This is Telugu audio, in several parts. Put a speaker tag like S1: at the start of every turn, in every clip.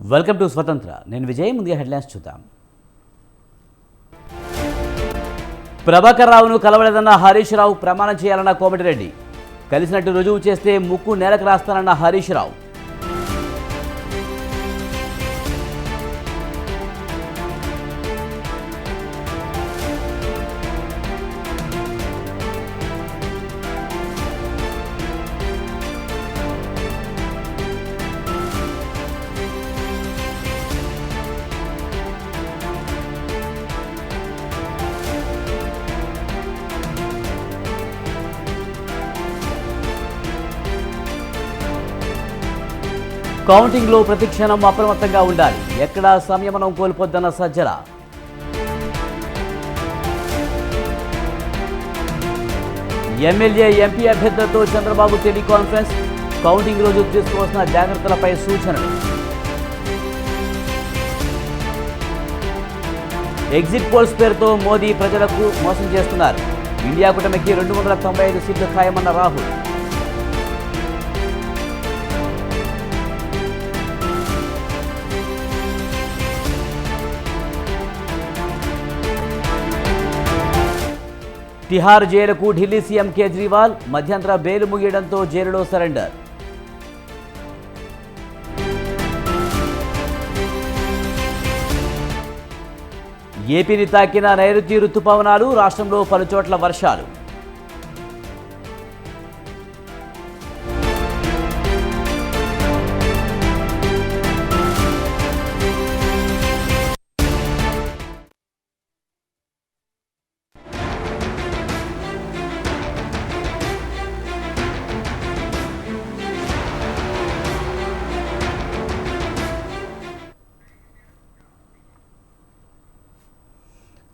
S1: వెల్కమ్ టు స్వతంత్ర. నేను విజయ్. ముందుగా హెడ్లైన్స్ చూద్దాం. ప్రభాకర్ రావును కలవలేదన్న హరీష్ రావు ప్రమాణం చేయాలన్న కోమటిరెడ్డి. కలిసినట్టు రుజువు చేస్తే ముక్కు నేలకు రాస్తానన్న హరీష్ రావు. కౌంటింగ్లో ప్రతిక్షణం అప్రమత్తంగా ఉండాలి. ఎక్కడా సంయమనం కోల్పోద్దన్న సజ్జల. ఎమ్మెల్యే ఎంపీ అభ్యర్థులతో చంద్రబాబు టెలికాన్ఫరెన్స్. కౌంటింగ్ రోజు తీసుకోవాల్సిన జాగ్రత్తలపై సూచనలు. ఎగ్జిట్ పోల్స్ పేరుతో మోదీ ప్రజలకు మోసం చేస్తున్నారు. ఇండియా కూటమికి 295 సీట్లు ఖాయమన్న రాహుల్. తిహార్ జైలుకు ఢిల్లీ సీఎం కేజ్రీవాల్. మధ్యంతర బెయిల్ ముగియడంతో జైలులో సరెండర్. ఏపీని తాకిన నైరుతి రుతుపవనాలు. రాష్ట్రంలో పలుచోట్ల వర్షాలు.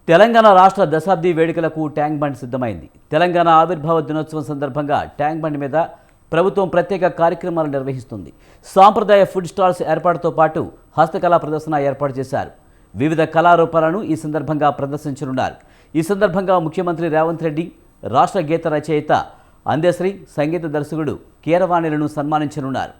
S1: తెలంగాణ రాష్ట్ర దశాబ్ది వేడుకలకు ట్యాంక్ బండ్ సిద్ధమైంది. తెలంగాణ ఆవిర్భావ దినోత్సవం సందర్భంగా ట్యాంక్ బండ్ మీద ప్రభుత్వం ప్రత్యేక కార్యక్రమాలు నిర్వహిస్తుంది. సాంప్రదాయ ఫుడ్ స్టాల్స్ ఏర్పాటుతో పాటు హస్తకళా ప్రదర్శన ఏర్పాటు చేశారు. వివిధ కళారూపాలను ఈ సందర్భంగా ప్రదర్శించనున్నారు. ఈ సందర్భంగా ముఖ్యమంత్రి రేవంత్ రెడ్డి రాష్ట్ర గీత రచయిత అందశ్రీ, సంగీత దర్శకుడు కీరవాణిలను సన్మానించనున్నారు.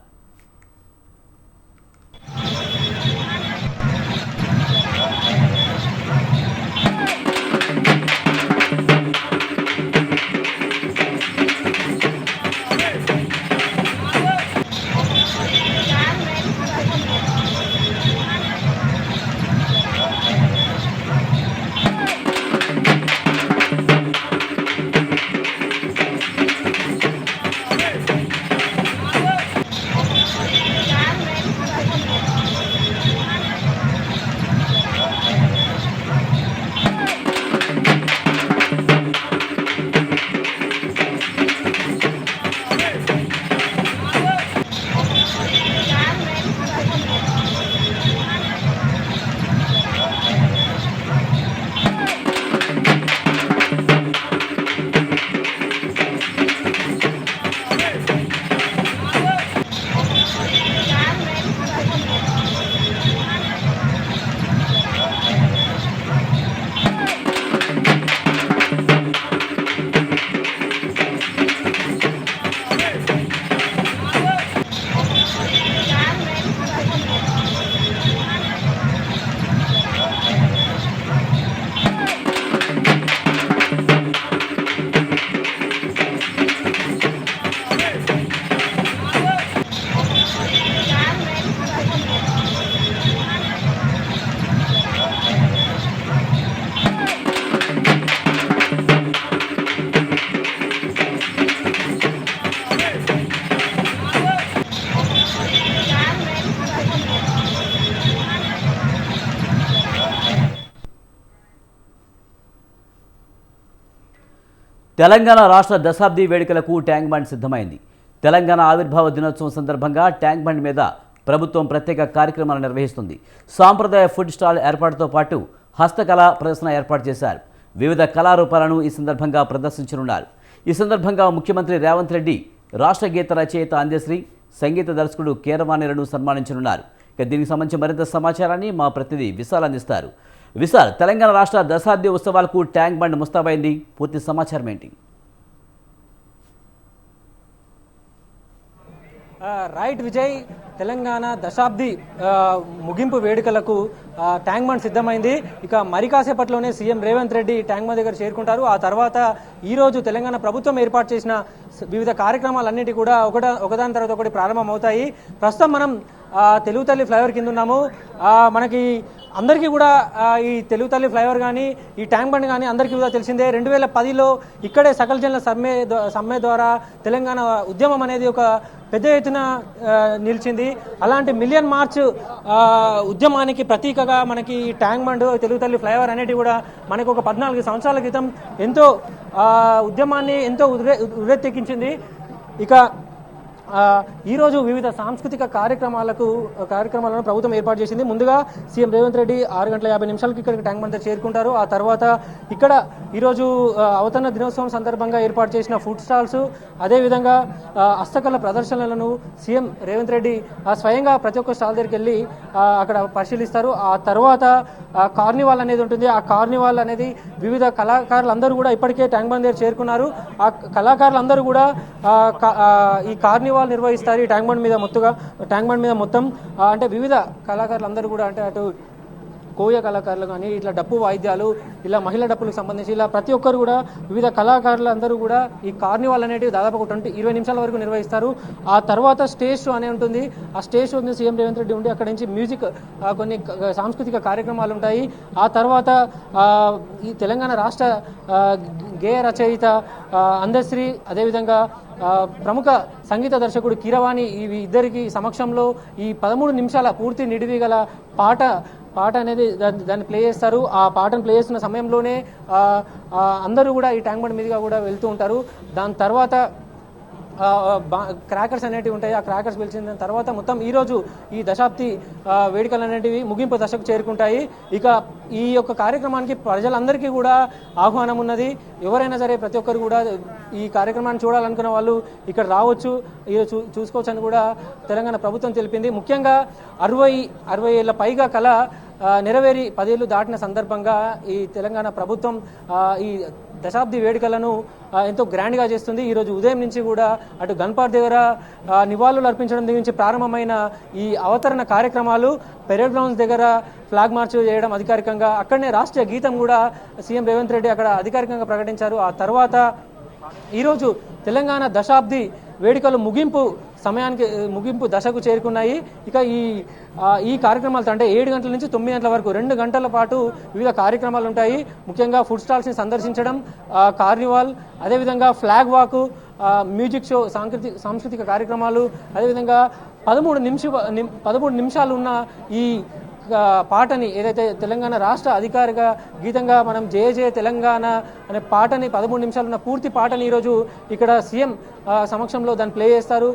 S1: తెలంగాణ రాష్ట్ర దశాబ్ది వేడుకలకు ట్యాంక్ బండ్ సిద్ధమైంది. తెలంగాణ ఆవిర్భావ దినోత్సవం సందర్భంగా ట్యాంక్ బండ్ మీద ప్రభుత్వం ప్రత్యేక కార్యక్రమాలు నిర్వహిస్తుంది. సాంప్రదాయ ఫుడ్ స్టాల్ ఏర్పాటుతో పాటు హస్తకళా ప్రదర్శన ఏర్పాటు చేశారు. వివిధ కళారూపాలను ఈ సందర్భంగా ప్రదర్శించనున్నారు. ఈ సందర్భంగా ముఖ్యమంత్రి రేవంత్ రెడ్డి రాష్ట్ర గీత రచయిత అందశ్రీ, సంగీత దర్శకుడు కీరవాణిలను సన్మానించనున్నారు. ఇక దీనికి సంబంధించి మరింత సమాచారాన్ని మా ప్రతినిధి విశాల్ అందిస్తారు. విశాల్, తెలంగాణ రాష్ట్ర దశాబ్ది ఉత్సవాలకు ట్యాంక్ బండ్ ముస్తాబైంది. పూర్తి సమాచారం ఏంటి?
S2: రైట్ విజయ్, తెలంగాణ దశాబ్ది ముగింపు వేడుకలకు ట్యాంక్ బండ్ సిద్ధమైంది. ఇక మరి కాసేపట్లోనే CM Revanth Reddy tank bund దగ్గర చేరుకుంటారు. ఆ తర్వాత ఈరోజు తెలంగాణ ప్రభుత్వం ఏర్పాటు చేసిన వివిధ కార్యక్రమాలన్నిటి కూడా ఒకదాని తర్వాత ఒకటి ప్రారంభమవుతాయి. ప్రస్తుతం మనం తెలుగు తల్లి ఫ్లైఓవర్ కింద ఉన్నాము. మనకి అందరికీ కూడా ఈ తెలుగు తల్లి ఫ్లైఓవర్ కానీ ఈ ట్యాంక్ బండ్ కానీ అందరికీ కూడా తెలిసిందే. 2010లో ఇక్కడే సకల జనుల సమ్మె ద్వారా తెలంగాణ ఉద్యమం అనేది ఒక పెద్ద ఎత్తున నిలిచింది. అలాంటి మిలియన్ మార్చ్ ఉద్యమానికి ప్రతీకగా మనకి ఈ ట్యాంక్ బండ్, తెలుగు తల్లి ఫ్లైఓవర్ అనేటివి కూడా మనకు ఒక 14 సంవత్సరాల క్రితం ఎంతో ఉద్యమాన్ని ఎంతో ఉర్రెత్తించింది. ఇక ఈరోజు వివిధ సాంస్కృతిక కార్యక్రమాలను ప్రభుత్వం ఏర్పాటు చేసింది. ముందుగా సీఎం రేవంత్ రెడ్డి 6:50 ఇక్కడికి ట్యాంక్ బండ్ చేరుకుంటారు. ఆ తర్వాత ఇక్కడ ఈరోజు అవతరణ దినోత్సవం సందర్భంగా ఏర్పాటు చేసిన ఫుడ్ స్టాల్స్, అదేవిధంగా హస్తకళ ప్రదర్శనలను సీఎం రేవంత్ రెడ్డి స్వయంగా ప్రతి ఒక్క స్టాల్ దగ్గరికి వెళ్ళి అక్కడ పరిశీలిస్తారు. ఆ తర్వాత కార్నివాల్ అనేది ఉంటుంది. ఆ కార్నివాల్ అనేది వివిధ కళాకారులందరూ కూడా ఇప్పటికే ట్యాంక్ బండ్ దగ్గర చేరుకున్నారు. ఆ కళాకారులందరూ కూడా ఈ కార్నివాల్ నిర్వహిస్తారు. ఈ ట్యాంక్ బండ్ మీద మొత్తం అంటే వివిధ కళాకారులందరూ కూడా, అంటే అటు కోయ కళాకారులు కానీ, ఇట్లా డప్పు వాయిద్యాలు, ఇలా మహిళా డప్పులకు సంబంధించి ఇలా ప్రతి ఒక్కరు కూడా వివిధ కళాకారులు అందరూ కూడా ఈ కార్నివాల్ అనేటివి దాదాపు 20 నిమిషాల వరకు నిర్వహిస్తారు. ఆ తర్వాత స్టేజ్ షో అనే ఉంటుంది. ఆ stage show CM Revanth Reddy ఉండి అక్కడి నుంచి మ్యూజిక్, కొన్ని సాంస్కృతిక కార్యక్రమాలు ఉంటాయి. ఆ తర్వాత ఈ తెలంగాణ రాష్ట్ర గేయ రచయిత అందశ్రీ, అదేవిధంగా ప్రముఖ సంగీత దర్శకుడు కీరవాణి, ఇవి ఇద్దరికి సమక్షంలో ఈ 13 నిమిషాల పూర్తి నిడివి గల పాట అనేది దాన్ని ప్లే చేస్తారు. ఆ పాటను ప్లే చేస్తున్న సమయంలోనే అందరూ కూడా ఈ ట్యాంక్ బండ్ మీదుగా కూడా వెళ్తూ ఉంటారు. దాని తర్వాత క్రాకర్స్ అనేటివి ఉంటాయి. ఆ క్రాకర్స్ పిలిచిన తర్వాత మొత్తం ఈరోజు ఈ దశాబ్ది వేడుకలు అనేటివి ముగింపు దశకు చేరుకుంటాయి. ఇక ఈ యొక్క కార్యక్రమానికి ప్రజలందరికీ కూడా ఆహ్వానం ఉన్నది. ఎవరైనా సరే ప్రతి ఒక్కరు కూడా ఈ కార్యక్రమాన్ని చూడాలనుకున్న వాళ్ళు ఇక్కడ రావచ్చు, చూసుకోవచ్చు అని కూడా తెలంగాణ ప్రభుత్వం తెలిపింది. ముఖ్యంగా 60 ఏళ్ల పైగా కళ నెరవేరి 10 ఏళ్లు దాటిన సందర్భంగా ఈ తెలంగాణ ప్రభుత్వం ఈ దశాబ్ది వేడుకలను ఎంతో గ్రాండ్గా చేస్తుంది. ఈరోజు ఉదయం నుంచి కూడా అటు గన్పార్క్ దగ్గర నివాళులు అర్పించడం దగ్గర నుంచి ప్రారంభమైన ఈ అవతరణ కార్యక్రమాలు, పెరేడ్ గ్రౌండ్స్ దగ్గర ఫ్లాగ్ మార్చ్ చేయడం అధికారికంగా, అక్కడనే రాష్ట్రీయ గీతం కూడా సీఎం రేవంత్ రెడ్డి అక్కడ అధికారికంగా ప్రకటించారు. ఆ తర్వాత ఈరోజు తెలంగాణ దశాబ్ది వేడుకలు ముగింపు దశకు చేరుకున్నాయి. ఇక ఈ కార్యక్రమాలతో అంటే 7 గంటల నుంచి 9 గంటల వరకు 2 గంటల పాటు వివిధ కార్యక్రమాలు ఉంటాయి. ముఖ్యంగా ఫుడ్ స్టాల్స్ని సందర్శించడం, కార్నివాల్, అదేవిధంగా ఫ్లాగ్ వాక్, మ్యూజిక్ షో, సాంస్కృతిక కార్యక్రమాలు, అదేవిధంగా 13 నిమిషాలు ఉన్న ఈ పాటని, ఏదైతే తెలంగాణ రాష్ట్ర అధికారిక గీతంగా మనం జయ జయ తెలంగాణ అనే పాటని 13 నిమిషాలు ఉన్న పూర్తి పాటని ఈరోజు ఇక్కడ సీఎం సమక్షంలో దాన్ని ప్లే చేస్తారు.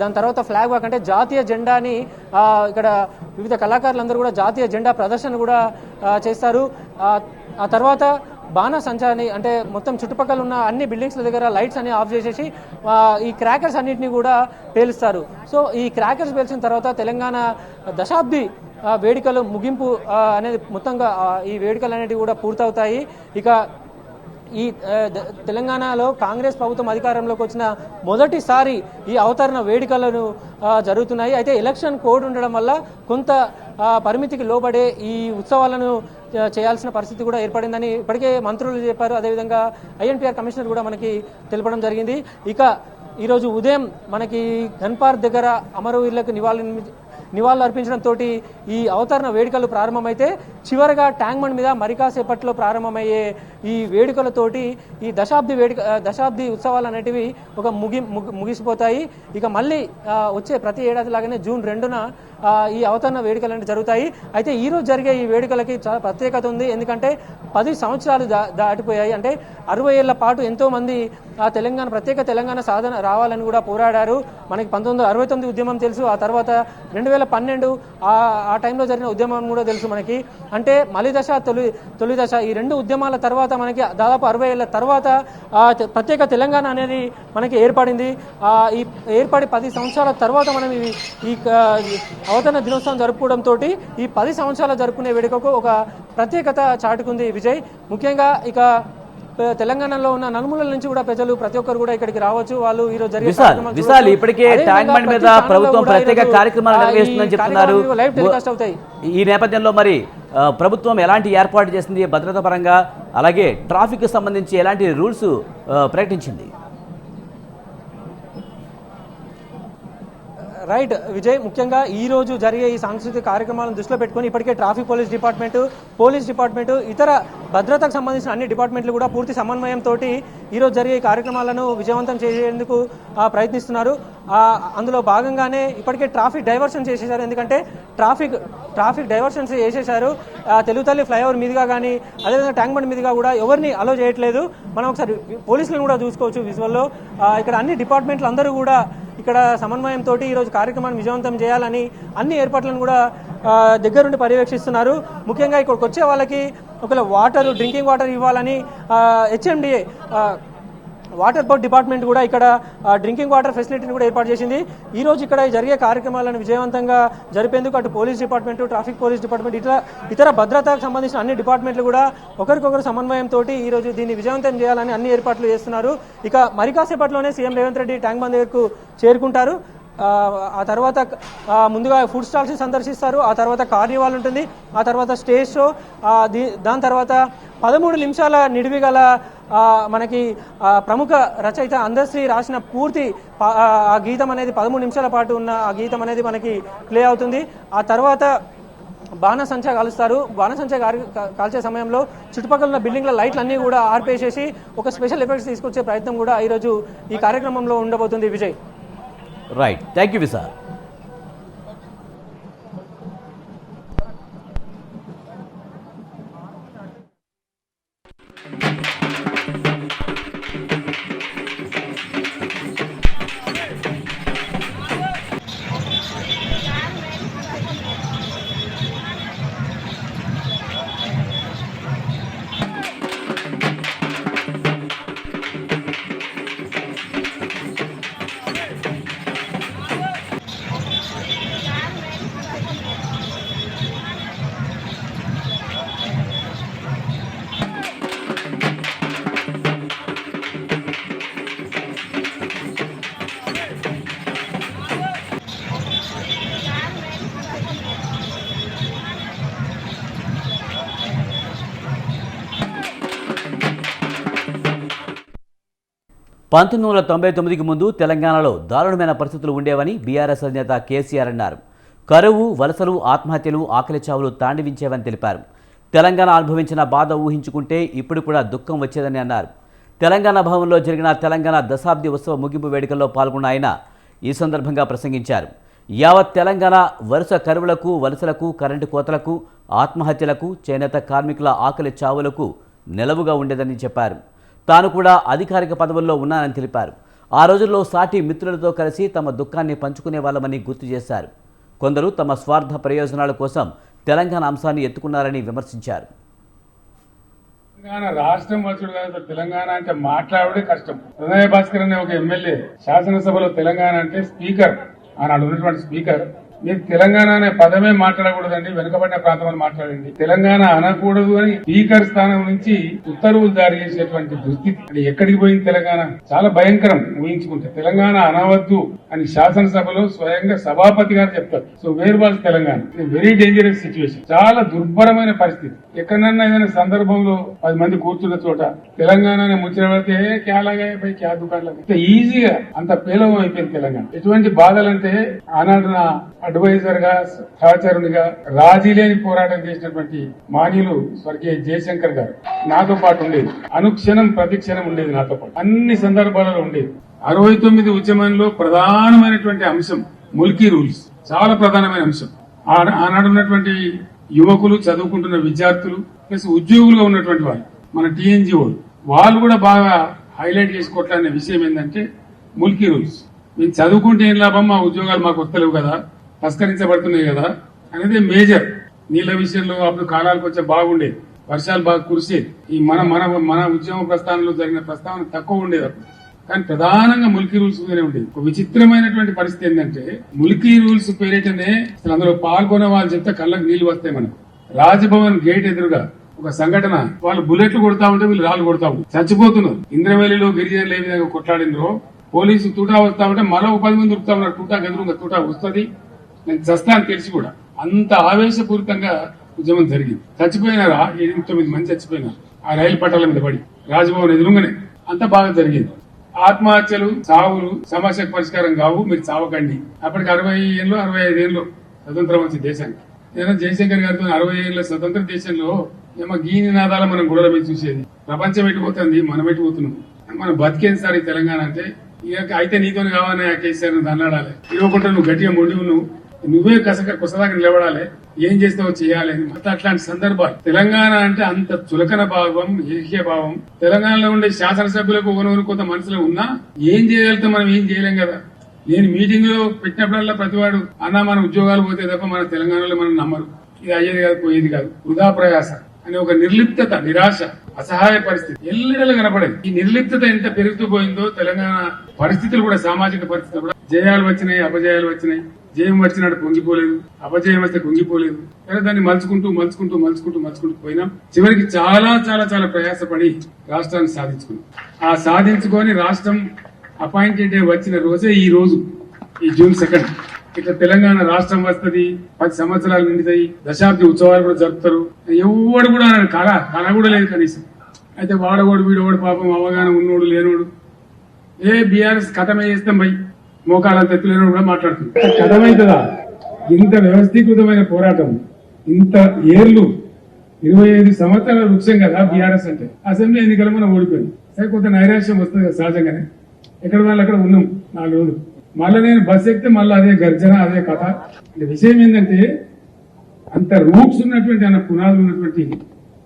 S2: దాని తర్వాత ఫ్లాగ్ వాక్ అంటే జాతీయ జెండాని ఇక్కడ వివిధ కళాకారులందరూ కూడా జాతీయ జెండా ప్రదర్శన కూడా చేస్తారు. ఆ తర్వాత బాణ సంచారాన్ని, అంటే మొత్తం చుట్టుపక్కల ఉన్న అన్ని బిల్డింగ్స్ల దగ్గర లైట్స్ అన్ని ఆఫ్ చేసేసి ఈ క్రాకర్స్ అన్నింటినీ కూడా పేలుస్తారు. సో ఈ క్రాకర్స్ పేల్చిన తర్వాత తెలంగాణ దశాబ్ది వేడుకలు ముగింపు అనేది మొత్తంగా ఈ వేడుకలు అనేటివి కూడా పూర్తవుతాయి. ఇక ఈ తెలంగాణలో కాంగ్రెస్ ప్రభుత్వం అధికారంలోకి వచ్చిన మొదటిసారి ఈ అవతరణ వేడుకలను జరుగుతున్నాయి. అయితే ఎలక్షన్ కోడ్ ఉండడం వల్ల కొంత పరిమితికి లోబడే ఈ ఉత్సవాలను చేయాల్సిన పరిస్థితి కూడా ఏర్పడిందని ఇప్పటికే మంత్రులు చెప్పారు. అదేవిధంగా ఐఎన్టీఆర్ కమిషనర్ కూడా మనకి తెలపడం జరిగింది. ఇక ఈరోజు ఉదయం మనకి గన్పార్క్ దగ్గర అమరవీరులకు నివాళులు అర్పించడంతో ఈ అవతరణ వేడుకలు ప్రారంభమైతే చివరగా ట్యాంక్ బండ్ మీద మరి కాసేపట్లో ప్రారంభమయ్యే ఈ వేడుకలతోటి ఈ దశాబ్ది ఉత్సవాలు అనేటివి ఒక ముగిసిపోతాయి. ఇక మళ్ళీ వచ్చే ప్రతి ఏడాది లాగానే జూన్ 2న ఈ అవతరణ వేడుకలు అనేవి జరుగుతాయి. అయితే ఈరోజు జరిగే ఈ వేడుకలకి చాలా ప్రత్యేకత ఉంది. ఎందుకంటే 10 సంవత్సరాలు దాటిపోయాయి. అంటే 60 ఏళ్ల పాటు ఎంతో మంది ప్రత్యేక తెలంగాణ సాధన రావాలని కూడా పోరాడారు. మనకి 1969 ఉద్యమం తెలుసు. ఆ తర్వాత 2012 ఆ టైంలో జరిగిన ఉద్యమం కూడా తెలుసు మనకి. అంటే మలి దశ, తొలి దశ, ఈ 2 ఉద్యమాల తర్వాత మనకి దాదాపు 60 ఏళ్ల తర్వాత ప్రత్యేక తెలంగాణ అనేది మనకి ఏర్పడింది. ఈ ఏర్పడి 10 సంవత్సరాల తర్వాత మనం ఈ అవతరణ దినోత్సవం జరుపుకోవడంతో ఈ 10 సంవత్సరాలు జరుపుకునే వేడుకకు ఒక ప్రత్యేకత చాటుకుంది విజయ్. ముఖ్యంగా ఇక తెలంగాణలో ఉన్న నలుమూలల నుంచి కూడా ప్రజలు ప్రతి ఒక్కరు కూడా ఇక్కడికి రావచ్చు. వాళ్ళు ఈ రోజు జరిగే
S1: విశాల్ ఇప్పటికే ట్యాంక్ బండ్ మీద ప్రభుత్వం ప్రత్యేక కార్యక్రమాలు నిర్వహిస్తుందని చెప్తున్నారు.
S2: లైవ్ టెలికాస్ట్ అవుతాయి.
S1: ఈ నేపథ్యంలో మరి ప్రభుత్వం ఎలాంటి ఏర్పాటు చేసింది భద్రతా పరంగా, అలాగే ట్రాఫిక్ సంబంధించి ఎలాంటి రూల్స్ ప్రకటించింది?
S2: రైట్ విజయ్, ముఖ్యంగా ఈ రోజు జరిగే ఈ సాంస్కృతిక కార్యక్రమాలను దృష్టిలో పెట్టుకుని ఇప్పటికే ట్రాఫిక్ పోలీస్ డిపార్ట్మెంట్ ఇతర భద్రతకు సంబంధించిన అన్ని డిపార్ట్మెంట్లు కూడా పూర్తి సమన్వయంతో ఈ రోజు జరిగే కార్యక్రమాలను విజయవంతం చేసేందుకు ప్రయత్నిస్తున్నారు. అందులో భాగంగానే ఇప్పటికే ట్రాఫిక్ డైవర్షన్ చేసేశారు. ఎందుకంటే ట్రాఫిక్ డైవర్షన్స్ చేసేశారు. తెలుగుతల్లి ఫ్లైఓవర్ మీదుగా కానీ అదేవిధంగా ట్యాంక్ బండ్ మీదుగా కూడా ఎవరిని అలో చేయట్లేదు. మనం ఒకసారి పోలీసులను కూడా చూసుకోవచ్చు విజువల్లో. ఇక్కడ అన్ని డిపార్ట్మెంట్లు అందరూ కూడా ఇక్కడ సమన్వయంతో ఈరోజు కార్యక్రమాన్ని విజయవంతం చేయాలని అన్ని ఏర్పాట్లను కూడా దగ్గరుండి పర్యవేక్షిస్తున్నారు. ముఖ్యంగా ఇక్కడికి వచ్చే వాళ్ళకి ఒకవేళ డ్రింకింగ్ వాటర్ ఇవ్వాలని HMDA వాటర్ బోర్డ్ డిపార్ట్మెంట్ కూడా ఇక్కడ డ్రింకింగ్ వాటర్ ఫెసిలిటీని కూడా ఏర్పాటు చేసింది. ఈ రోజు ఇక్కడ జరిగే కార్యక్రమాలను విజయవంతంగా జరిపేందుకు అటు police department, traffic police department, ఇతర భద్రతకు సంబంధించిన అన్ని డిపార్ట్మెంట్లు కూడా ఒకరికొకరు సమన్వయంతో ఈ రోజు దీన్ని విజయవంతం చేయాలని అన్ని ఏర్పాట్లు చేస్తున్నారు. ఇక మరి కాసేపట్లోనే CM Revanth Reddy tank bund దగ్గరకు చేరుకుంటారు. ఆ తర్వాత ముందుగా ఫుడ్ స్టాల్స్ సందర్శిస్తారు. ఆ తర్వాత కార్నివాల్ ఉంటుంది. ఆ తర్వాత స్టేజ్ షో. దాని తర్వాత 13 నిమిషాల నిడివి గల మనకి ప్రముఖ రచయిత అందశ్రీ రాసిన పూర్తి ఆ గీతం అనేది 13 నిమిషాల పాటు ఉన్న ఆ గీతం అనేది మనకి ప్లే అవుతుంది. ఆ తర్వాత బాణసంచా కాలుస్తారు. బాణసంచా కాల్చే సమయంలో చుట్టుపక్కల ఉన్న బిల్డింగ్ల లైట్లు అన్నీ కూడా ఆర్పేసేసి ఒక స్పెషల్ ఎఫెక్ట్స్ తీసుకొచ్చే ప్రయత్నం కూడా ఈరోజు ఈ కార్యక్రమంలో ఉండబోతుంది. Vijay,
S1: right, thank you Vishal. పంతొమ్మిది 1999కి ముందు తెలంగాణలో దారుణమైన పరిస్థితులు ఉండేవని బీఆర్ఎస్ అధినేత కేసీఆర్ అన్నారు. కరువు, వలసలు, ఆత్మహత్యలు, ఆకలి చావులు తాండవించేవని తెలిపారు. తెలంగాణ అనుభవించిన బాధ ఊహించుకుంటే ఇప్పుడు కూడా దుఃఖం వచ్చేదని అన్నారు. తెలంగాణ భవన్లో జరిగిన తెలంగాణ దశాబ్ది ఉత్సవ ముగింపు వేడుకల్లో పాల్గొన్న ఆయన ఈ సందర్భంగా ప్రసంగించారు. యావత్ తెలంగాణ వరుస కరువులకు, వలసలకు, కరెంటు కోతలకు, ఆత్మహత్యలకు, చేనేత కార్మికుల ఆకలి చావులకు నిలవుగా ఉండేదని చెప్పారు. తాను కూడా అధికారిక పదవుల్లో ఉన్నానని తెలిపారు. ఆ రోజుల్లో సాటి మిత్రులతో కలిసి తమ దుఃఖాన్ని పంచుకునే వాళ్ళమని గుర్తు చేశారు. కొందరు తమ స్వార్థ ప్రయోజనాల కోసం తెలంగాణ అంశాన్ని ఎత్తుకున్నారని విమర్శించారు.
S3: తెలంగాణ రాష్ట్రం వచ్చుడు కాదు, తెలంగాణ అంటే మాట్లాడే కష్టం. హృదయ భాస్కర్ అనే ఒక ఎమ్మెల్యే శాసనసభలో తెలంగాణ అంటే స్పీకర్, ఆనాడు ఉన్నటువంటి స్పీకర్, మీరు తెలంగాణ అనే పదమే మాట్లాడకూడదండి, వెనుకబడిన ప్రాంతం అని మాట్లాడండి, తెలంగాణ అనకూడదు అని స్పీకర్ స్థానం నుంచి ఉత్తర్వులు జారీ చేసేటువంటి దుస్థితి. అది ఎక్కడికి పోయింది తెలంగాణ? చాలా భయంకరం ఊహించుకుంటే. తెలంగాణ అనవద్దు అని శాసనసభలో స్వయంగా సభాపతి గారు చెప్తారు. So where was Telangana? Very dangerous situation, చాలా దుర్భరమైన పరిస్థితి. ఎక్కడన్నా ఏదైనా సందర్భంలో 10 మంది కూర్చున్న చోట తెలంగాణ ముచ్చట పడితే క్యాలాగా క్యా దుకాణాలు ఈజీగా అంత పేలవం అయిపోయింది తెలంగాణ. ఎటువంటి బాధలంటే ఆనాడు నా అడ్వైజర్ గా, సహచరునిగా రాజీ లేని పోరాటం చేసినటువంటి మాన్యులు స్వర్గీయ జయశంకర్ గారు నాతో పాటు ఉండేది. అనుక్షణం ప్రతిక్షణం ఉండేది నాతో పాటు, అన్ని సందర్భాలలో ఉండేది. 69 ఉద్యమంలో ప్రధానమైనటువంటి అంశం ముల్కీ రూల్స్, చాలా ప్రధానమైన అంశం. ఆనాడు ఉన్నటువంటి యువకులు, చదువుకుంటున్న విద్యార్థులు, ప్లస్ ఉద్యోగులుగా ఉన్నటువంటి వాళ్ళు, మన TNGO వాళ్ళు కూడా బాగా హైలైట్ చేసుకోవట్లనే విషయం ఏంటంటే ముల్కీ రూల్స్. మేము చదువుకుంటే ఏం లాభం, మా ఉద్యోగాలు మాకు వస్తలేవు కదా, తస్కరించబడుతున్నాయి కదా అనేది మేజర్. నీళ్ల విషయంలో అప్పుడు కాలాలు కొంచెం బాగుండేది, వర్షాలు బాగా కురిసేది. ఈ మన ఉద్యమ ప్రస్థానంలో జరిగిన ప్రస్తావన తక్కువ ఉండేది అప్పుడు. కానీ ప్రధానంగా ముల్కీ రూల్స్ మీదనే ఉండేది. ఒక విచిత్రమైనటువంటి పరిస్థితి ఏంటంటే ముల్కీ రూల్స్ పేరిటనే అసలు అందులో పాల్గొనే వాళ్ళు చెప్తే కళ్ళకు నీళ్లు వస్తాయి. మనకు రాజ్భవన్ గేట్ ఎదురుగా ఒక సంఘటన, వాళ్ళు బుల్లెట్లు కొడతా ఉంటే వీళ్ళు రాళ్ళు కొడతా ఉంటారు, చచ్చిపోతున్నారు. ఇంద్రవెల్లిలో గిరిజనులు ఏ విధంగా కొట్లాడినరో, పోలీసు తూటా వస్తా ఉంటే మరో 10 మంది ఉరుకుతా ఉన్నారు. తూటా గదురుగా తూటా వస్తుంది, నేను చస్తా అని తెలిసి కూడా అంత ఆవేశపూరితంగా ఉద్యమం జరిగింది. చచ్చిపోయినారా 8-9 మంది చచ్చిపోయినారు ఆ రైలు పట్టాల మీద పడి, రాజ్భవన్ ఎదురుగానే. అంత బాగా జరిగింది. ఆత్మహత్యలు, చావులు సమస్యకు పరిష్కారం కావు, మీరు చావకండి. అప్పటికి 60 ఏళ్ళు 65 ఏళ్ళు స్వతంత్రం వచ్చి దేశానికి. నేను జయశంకర్ గారితో 60 ఏళ్ళ స్వతంత్ర దేశంలో ఏమో గీ నినాదాలు మనం గొడవల మీద చూసేది. ప్రపంచం ఎట్టిపోతుంది, మనం ఎట్టిపోతున్నాం. మనం బతికేది సార్ ఈ తెలంగాణ అంటే. ఇక అయితే నీతో కావాలని ఆ కేసీఆర్ దండాడాలి, ఇవ్వకుండా నువ్వు గట్టిగా మొండి నువ్వే కొసదాకా నిలబడాలి, ఏం చేస్తావో చేయాలి అని. అట్లాంటి సందర్భాలు. తెలంగాణ అంటే అంత చులకన భావం, ఏకీయ భావం. తెలంగాణలో ఉండే శాసనసభ్యులకు ఒకరు కొంత మనసులో ఉన్నా ఏం చేయగలుగుతాం, మనం ఏం చేయలేం కదా. నేను మీటింగ్ లో పెట్టినప్పుడల్లా ప్రతివాడు అన్నా మన ఉద్యోగాలు పోతే తప్ప మన తెలంగాణలో మనం నమ్మరు, ఇది అయ్యేది కాదు పోయేది కాదు, వృధా ప్రయాస అని ఒక నిర్లిప్తత, నిరాశ, అసహాయ పరిస్థితి ఎల్లడలు కనపడేది. ఈ నిర్లిప్తత ఎంత పెరుగుతూ పోయిందో తెలంగాణ పరిస్థితులు కూడా, సామాజిక పరిస్థితులు కూడా. జయాలు వచ్చినాయి, అపజయాలు వచ్చినాయి. జయం వచ్చినట్టు పొంగిపోలేదు, అపజయం వస్తే పొంగిపోలేదు. దాన్ని మలుచుకుంటూ పోయినాం. చివరికి చాలా చాలా చాలా ప్రయాసపడి రాష్ట్రాన్ని సాధించుకున్నాం. ఆ సాధించుకొని రాష్ట్రం అపాయింటెడ్ డే వచ్చిన రోజే ఈ రోజు, ఈ June 2. ఇట్లా తెలంగాణ రాష్ట్రం వస్తుంది, 10 సంవత్సరాలు నిండుతాయి, దశాబ్ది ఉత్సవాలు కూడా జరుపుతారు. ఎవడు కూడా కళ కూడా లేదు కనీసం. అయితే వాడవాడు వీడవాడు పాపం అవగాహన ఉన్నోడు లేనోడు బీఆర్ఎస్ కథమే చేస్తాం భయ్, మోకాళ్ళ తెత్తులేనోడు కూడా మాట్లాడుతుంది. కథమైతుందా? ఇంత వ్యవస్థీకృతమైన పోరాటం, ఇంత ఏర్లు, 25 సంవత్సరాల వృక్షం కదా బీఆర్ఎస్ అంటే. అసెంబ్లీ ఎన్నికలు మనం ఓడిపోయింది. సరే కొంత నైరాశ్యం వస్తుంది కదా సహజంగానే. ఎక్కడ వాళ్ళు అక్కడ ఉన్నాం 4 రోజులు. మళ్ళీ నేను బస్ ఎక్కితే మళ్ళీ అదే గర్జన, అదే కథ. విషయం ఏంటంటే అంత రూట్స్ ఉన్నటువంటి, అన్న పునాదులు ఉన్నటువంటి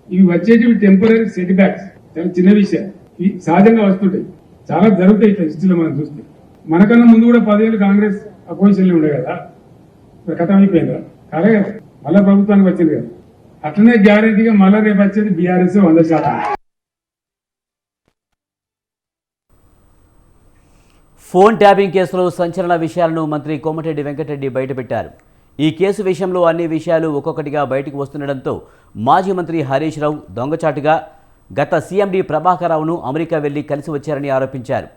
S3: ఇవి వచ్చేటివి టెంపరీ సెట్ బ్యాక్స్. చాలా చిన్న విషయం, ఇవి సహజంగా వస్తుంటాయి, చాలా జరుగుతాయి ఇట్లా హిస్టరీలో మనం చూస్తే. మనకన్నా ముందు కూడా 10 ఏళ్ళు కాంగ్రెస్ అపోజిషన్ లో ఉండే కదా, కథ అయిపోయిందా? కాలే కదా, మళ్ళా ప్రభుత్వానికి వచ్చింది కదా. అట్లనే గ్యారెంటీగా మళ్ళా రేపు వచ్చేది బీఆర్ఎస్ 100%.
S1: ఫోన్ ట్యాపింగ్ కేసులో సంచలన విషయాలను మంత్రి కోమటిరెడ్డి వెంకటరెడ్డి బయటపెట్టారు. ఈ కేసు విషయంలో అన్ని విషయాలు ఒక్కొక్కటిగా బయటకు వస్తుండటంతో మాజీ మంత్రి హరీష్ రావు దొంగచాటుగా గత సీఎండీ ప్రభాకర్ రావును అమెరికా వెళ్లి కలిసి వచ్చారని ఆరోపించారు.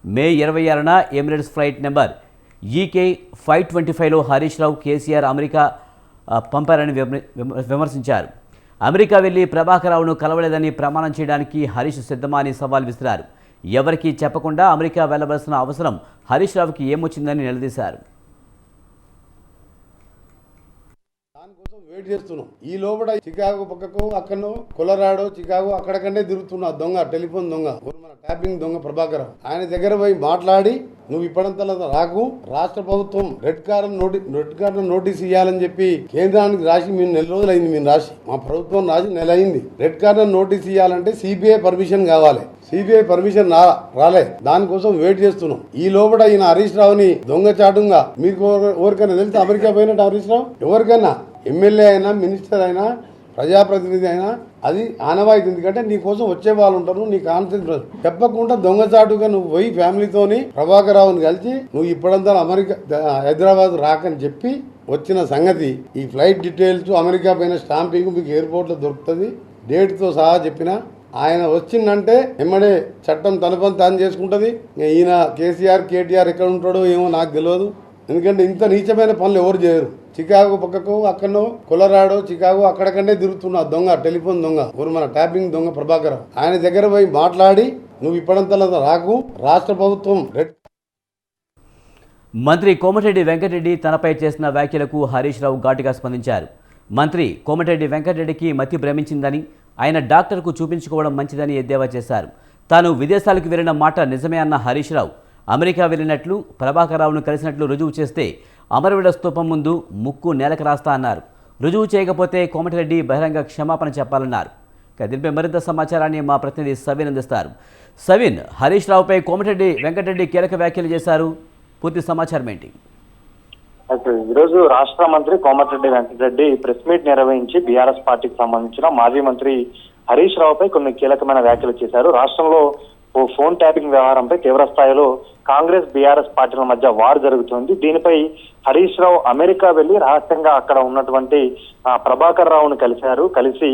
S1: మే 26న ఎమిరేట్స్ ఫ్లైట్ నెంబర్ EK 525లో హరీష్ రావు కేసీఆర్ అమెరికా పంపారని విమర్శించారు. అమెరికా వెళ్లి ప్రభాకర్ రావును కలవలేదని ప్రమాణం చేయడానికి హరీష్ సిద్ధమా అని సవాల్ విసిరారు. ఎవరికీ చెప్పకుండా అమెరికా వెళ్లవలసిన అవసరం హరీష్ రావుకి ఏమొచ్చిందని నిలదీశారు.
S4: దానికోసం వెయిట్ చేస్తున్నాం. ఈ లోపల చికాగో పక్కకు అక్కడో కొలరాడో చికాగో అక్కడకంటే తిరుగుతున్న దొంగ, టెలిఫోన్ దొంగ, మన ట్యాపింగ్ దొంగ ప్రభాకర్ ఆయన దగ్గర పోయి మాట్లాడి, నువ్వు ఇప్పటింతలా రాకు, రాష్ట్ర ప్రభుత్వం రెడ్ కార్నర్ నోటీస్ ఇవ్వాలని చెప్పి కేంద్రానికి రాసి మేము 4 రోజులు అయింది. మేము రాసి, మా ప్రభుత్వం రాసి 1 నెల అయింది. రెడ్ కార్నర్ నోటీస్ ఇవ్వాలంటే CBI పర్మిషన్ కావాలి. CBI పర్మిషన్ రాలే, దానికోసం వెయిట్ చేస్తున్నాం. ఈ లోపల ఈయన హరీష్ రావుని దొంగచాటుగా, మీకు ఎవరికైనా తెలిస్తే అమెరికా పోయినట్టు హరీష్ రావు, ఎవరికైనా ఎమ్మెల్యే అయినా, మినిస్టర్ అయినా, ప్రజాప్రతినిధి అయినా అది ఆనవాయితీ. ఎందుకంటే నీ కోసం వచ్చే వాళ్ళు ఉంటారు, నీ కాన్ఫిడెన్స్ చెప్పకుండా దొంగచాటుగా నువ్వు పోయి ఫ్యామిలీతోని ప్రభాకర్ రావుని కలిసి నువ్వు ఇప్పుడంతా అమెరికా హైదరాబాద్ రాకని చెప్పి వచ్చిన సంగతి. ఈ ఫ్లైట్ డీటెయిల్స్, అమెరికా పైన స్టాంపింగ్ మీకు ఎయిర్పోర్ట్ లో దొరుకుతుంది, డేట్ తో సహా చెప్పిన. ఆయన వచ్చిందంటే ఎమ్మడే చట్టం తన పని తాను చేసుకుంటది. ఈయన కేసీఆర్, KTR ఎక్కడ ఉంటాడో ఏమో నాకు తెలియదు. ఎందుకంటే ఇంత నీచమైన పనులు ఎవరు చేయరు. చికాగో పక్కకు అక్కడో కొలరాడో చికాగో అక్కడకంటే తిరుగుతున్న దొంగ, టెలిఫోన్ దొంగ, మన ట్యాపింగ్ దొంగ ప్రభాకర్ ఆయన దగ్గర పోయి మాట్లాడి, నువ్వు ఇప్పటింతలా రాకు, రాష్ట్ర ప్రభుత్వం
S1: మంత్రి కోమటిరెడ్డి వెంకటరెడ్డి తనపై చేసిన వ్యాఖ్యలకు హరీష్ రావు ఘాటుగా స్పందించారు. మంత్రి కోమటిరెడ్డి వెంకటరెడ్డికి మతి భ్రమించిందని, ఆయన డాక్టర్కు చూపించుకోవడం మంచిదని ఎద్దేవా చేశారు. తాను విదేశాలకు వెళ్లిన మాట నిజమే అన్న హరీష్ రావు, అమెరికా వెళ్లినట్లు, ప్రభాకర్ రావును కలిసినట్లు రుజువు చేస్తే అమరవీరుల స్తూపం ముందు ముక్కు నేలకు రాస్తా అన్నారు. రుజువు చేయకపోతే కోమటిరెడ్డి బహిరంగ క్షమాపణ చెప్పాలన్నారు. దీనిపై మరింత సమాచారాన్ని మా ప్రతినిధి సవిన్ అందిస్తారు. సవిన్, హరీష్ రావుపై కోమటిరెడ్డి వెంకటరెడ్డి కీలక వ్యాఖ్యలు చేశారు, పూర్తి సమాచారం ఏంటి?
S5: ఈరోజు రాష్ట్ర మంత్రి కోమటిరెడ్డి వెంకటరెడ్డి ప్రెస్ మీట్ నిర్వహించి బీఆర్ఎస్ పార్టీకి సంబంధించిన మాజీ మంత్రి హరీష్ రావుపై కొన్ని కీలకమైన వ్యాఖ్యలు చేశారు. రాష్ట్రంలో ఫోన్ ట్యాపింగ్ వ్యవహారంపై తీవ్ర స్థాయిలో కాంగ్రెస్ బీఆర్ఎస్ పార్టీల మధ్య వార్ జరుగుతుంది. దీనిపై హరీష్ రావు అమెరికా వెళ్లి రహస్యంగా అక్కడ ఉన్నటువంటి ప్రభాకర్ రావును కలిసి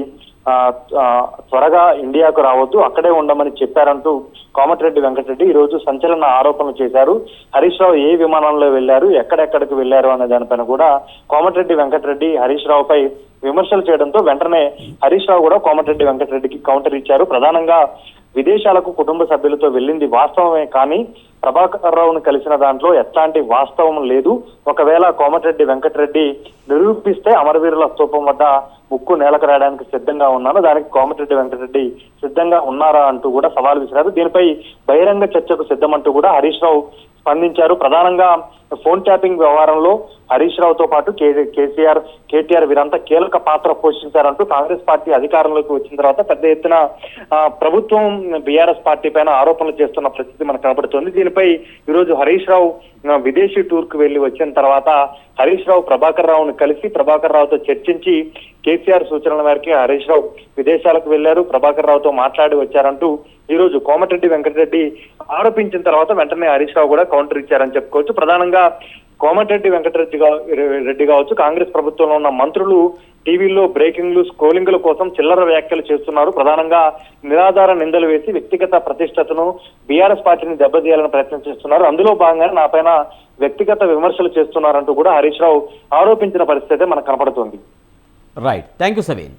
S5: త్వరగా ఇండియాకు రావద్దు, అక్కడే ఉండమని చెప్పారంటూ కోమటిరెడ్డి వెంకటరెడ్డి ఈ రోజు సంచలన ఆరోపణలు చేశారు. హరీష్ రావు ఏ విమానంలో వెళ్లారు, ఎక్కడెక్కడికి వెళ్లారు అనే దానిపైన కూడా కోమటిరెడ్డి వెంకటరెడ్డి హరీష్ రావుపై విమర్శలు చేయడంతో వెంటనే హరీష్ రావు కూడా కోమటిరెడ్డి వెంకటరెడ్డికి కౌంటర్ ఇచ్చారు. ప్రధానంగా విదేశాలకు కుటుంబ సభ్యులతో వెళ్ళింది వాస్తవమే, కానీ ప్రభాకర్ రావును కలిసిన దాంట్లో ఎట్లాంటి వాస్తవం లేదు. ఒకవేళ కోమటిరెడ్డి వెంకటరెడ్డి నిరూపిస్తే అమరవీరుల స్తూపం వద్ద ముక్కు నేలకు రాయడానికి సిద్ధంగా ఉన్నాను, దానికి కోమటిరెడ్డి వెంకటరెడ్డి సిద్ధంగా ఉన్నారా అంటూ కూడా సవాల్ విసిరారు. దీనిపై బహిరంగ చర్చకు సిద్ధమంటూ కూడా హరీష్ రావు స్పందించారు. ప్రధానంగా ఫోన్ ట్యాపింగ్ వ్యవహారంలో హరీష్ రావుతో పాటు కేటీఆర్ వీరంతా కీలక పాత్ర పోషించారంటూ కాంగ్రెస్ పార్టీ అధికారంలోకి వచ్చిన తర్వాత పెద్ద ఎత్తున ప్రభుత్వం బీఆర్ఎస్ పార్టీ పైన ఆరోపణలు చేస్తున్న పరిస్థితి మనకు కనబడుతుంది. దీనిపై ఈరోజు హరీష్ రావు విదేశీ టూర్ కు వెళ్లి వచ్చిన తర్వాత హరీష్ రావు ప్రభాకర్ రావును కలిసి ప్రభాకర్ రావుతో చర్చించి కేసీఆర్ సూచనల మేరకు హరీష్ రావు విదేశాలకు వెళ్లారు, ప్రభాకర్ రావుతో మాట్లాడి వచ్చారంటూ ఈ రోజు కోమటిరెడ్డి వెంకటరెడ్డి ఆరోపించిన తర్వాత వెంటనే హరీష్ రావు కూడా కౌంటర్ ఇచ్చారని చెప్పుకోవచ్చు. ప్రధానంగా కోమటిరెడ్డి రెడ్డి కావచ్చు, కాంగ్రెస్ ప్రభుత్వంలో ఉన్న మంత్రులు టీవీల్లో బ్రేకింగ్లు, స్క్రోలింగ్ల కోసం చిల్లర వ్యాఖ్యలు చేస్తున్నారు. ప్రధానంగా నిరాధార నిందలు వేసి వ్యక్తిగత ప్రతిష్టతను బీఆర్ఎస్ పార్టీని దెబ్బతీయాలని ప్రయత్నం చేస్తున్నారు. అందులో భాగంగానే నా పైన వ్యక్తిగత విమర్శలు చేస్తున్నారంటూ కూడా హరీష్ రావు ఆరోపించిన పరిస్థితి మనకు కనపడుతోంది.
S1: Right, thank you Saveen.